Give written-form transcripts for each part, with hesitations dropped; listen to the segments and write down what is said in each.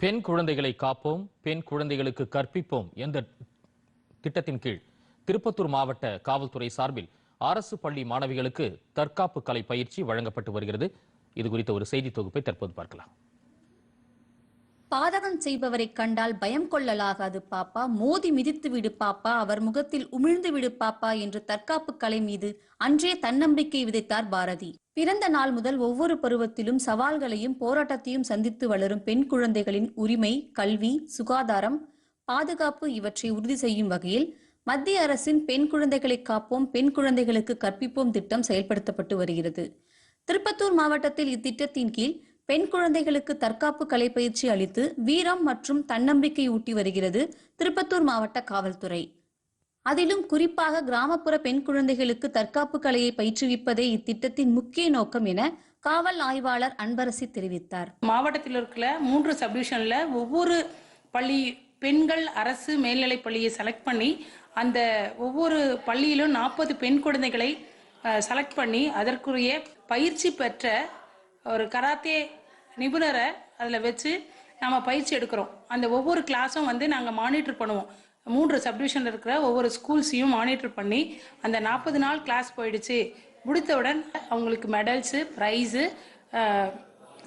பெண் குழந்தைகளை காப்போம், பெண் குழந்தைகளுக்கு கற்பிப்போம் என்ற திட்டத்தின் கீழ் திருப்பத்தூர் மாவட்ட காவல்துறை சார்பில் அரசு பள்ளி மாணவிகளுக்கு தற்காப்பு கலை பயிற்சி வழங்கப்பட்டு வருகிறது. இது குறித்த ஒரு செய்தி தொகுப்பை தற்போது பார்க்கலாம். பாதகம் செய்பவரை கண்டால் பயம் கொள்ளலாகாது பாப்பா, மோதி மிதித்து விடு பாப்பா, அவர் முகத்தில் உமிழ்ந்து விடு பாப்பா என்று தற்காப்பு கலை மீது அன்றே தன்னம்பிக்கை விதைத்தார் பாரதி. பிறந்த நாள் முதல் ஒவ்வொரு பருவத்திலும் சவால்களையும் போராட்டத்தையும் சந்தித்து வளரும் பெண் குழந்தைகளின் உரிமை, கல்வி, சுகாதாரம், பாதுகாப்பு இவற்றை உறுதி செய்யும் வகையில் மத்திய அரசின் பெண் குழந்தைகளை காப்போம், பெண் குழந்தைகளுக்கு கற்பிப்போம் திட்டம் செயல்படுத்தப்பட்டு வருகிறது. திருப்பத்தூர் மாவட்டத்தில் இத்திட்டத்தின் கீழ் பெண் குழந்தைகளுக்கு தற்காப்பு கலை பயிற்சி அளித்து வீரம் மற்றும் தன்னம்பிக்கை ஊட்டி வருகிறது திருப்பத்தூர் மாவட்ட காவல்துறை. அதிலும் குறிப்பாக கிராமப்புற பெண் குழந்தைகளுக்கு தற்காப்பு கலையை பயிற்றுவிப்பதே இத்திட்டத்தின் முக்கிய நோக்கம் என காவல் ஆய்வாளர் அன்பரசி தெரிவித்தார். மாவட்டத்தில் இருக்கிற 3 சப்டிவிஷன்ல ஒவ்வொரு பள்ளி பெண்கள் அரசு மேல்நிலை பள்ளியை செலக்ட் பண்ணி அந்த ஒவ்வொரு பள்ளியிலும் 40 பெண் குழந்தைகளை செலக்ட் பண்ணி அதற்குரிய பயிற்சி பெற்ற ஒரு கராத்தே நிபுணரை அதில் வச்சு நம்ம பயிற்சி எடுக்கிறோம். அந்த ஒவ்வொரு கிளாஸும் நாங்கள் மானிட்டர் பண்ணுவோம். 3 சப்டிவிஷனில் இருக்கிற ஒவ்வொரு ஸ்கூல்ஸையும் மானிட்டர் பண்ணி அந்த 40 நாள் கிளாஸ் போயிடுச்சு முடித்தவுடன் அவங்களுக்கு மெடல்ஸு, ப்ரைஸு,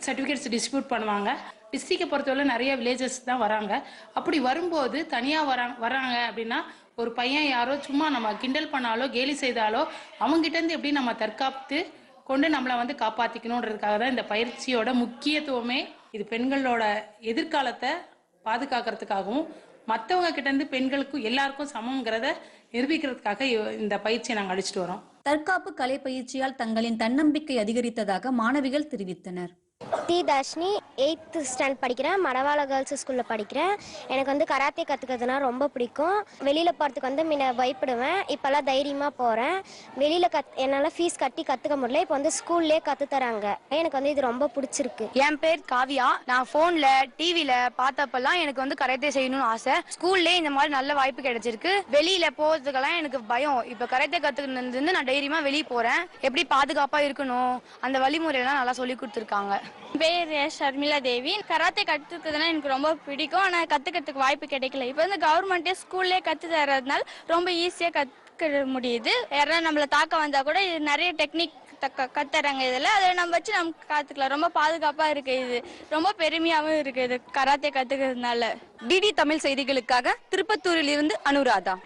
சர்டிஃபிகேட்ஸ் டிஸ்ட்ரிபியூட் பண்ணுவாங்க. டிஸ்ட்ரிக்டை பொறுத்தவரை நிறைய வில்லேஜஸ் தான் வராங்க. அப்படி வரும்போது தனியாக வராங்க அப்படின்னா ஒரு பையன் யாரோ சும்மா நம்ம கிண்டல் பண்ணாலோ கேலி செய்தாலோ அவங்ககிட்டேருந்து எப்படி நம்ம தற்காத்து கொண்டு நம்மளை காப்பாற்றிக்கணுன்றதுக்காக தான் இந்த பயிற்சியோட முக்கியத்துவமே. இது பெண்களோட எதிர்காலத்தை பாதுகாக்கிறதுக்காகவும் மற்றவங்க கிட்டேருந்து பெண்களுக்கும் எல்லாருக்கும் சமங்கிறத நிரூபிக்கிறதுக்காக இந்த பயிற்சியை நாங்கள் அளிச்சுட்டு வரோம். தற்காப்பு கலை பயிற்சியால் தங்களின் தன்னம்பிக்கை அதிகரித்ததாக மாணவிகள் தெரிவித்தனர். டி தர்ஷினி 8th ஸ்டாண்டர்ட் படிக்கிறேன். மடவாள கேர்ள்ஸ் ஸ்கூலில் படிக்கிறேன். எனக்கு கராத்தே கற்றுக்கிறதுனா ரொம்ப பிடிக்கும். வெளியில் போகிறதுக்கு முன்ன பயப்படுவேன். இப்போல்லாம் தைரியமாக போகிறேன். வெளியில் என்னால் ஃபீஸ் கட்டி கற்றுக்க முடியல. இப்போ ஸ்கூல்லேயே கற்றுத்தராங்க. எனக்கு இது ரொம்ப பிடிச்சிருக்கு. என் பேர் காவியா. நான் ஃபோனில் டிவியில் பார்த்தப்பெல்லாம் எனக்கு கராத்தே செய்யணும்னு ஆசை. ஸ்கூல்லே இந்த மாதிரி நல்ல வாய்ப்பு கிடைச்சிருக்கு. வெளியில் போகிறதுக்கெல்லாம் எனக்கு பயம். இப்போ கராத்தே கற்றுக்கிட்டு நான் தைரியமாக வெளியே போகிறேன். எப்படி பாதுகாப்பாக இருக்கணும் அந்த வழிமுறையெல்லாம் நல்லா சொல்லி கொடுத்துருக்காங்க. பேர் ஷர்மிளா தேவி. கராத்தே கற்றுக்கிறதுனா எனக்கு ரொம்ப பிடிக்கும். ஆனால் கற்றுக்கிறதுக்கு வாய்ப்பு கிடைக்கல. இப்போ கவர்மெண்ட்டே ஸ்கூல்லே கற்று தர்றதுனால ரொம்ப ஈஸியாக கற்றுக்க முடியுது. யாராவது நம்மளை தாக்க வந்தால் கூட இது நிறைய டெக்னிக் கத்துறாங்க. இதில் அதை நம்ம வச்சு நம்ம கற்றுக்கலாம். ரொம்ப பாதுகாப்பாக இருக்குது. இது ரொம்ப பெருமையாகவும் இருக்குது இது கராத்தே கற்றுக்கிறதுனால. டிடி தமிழ் செய்திகளுக்காக திருப்பத்தூரில் இருந்து அனுராதா.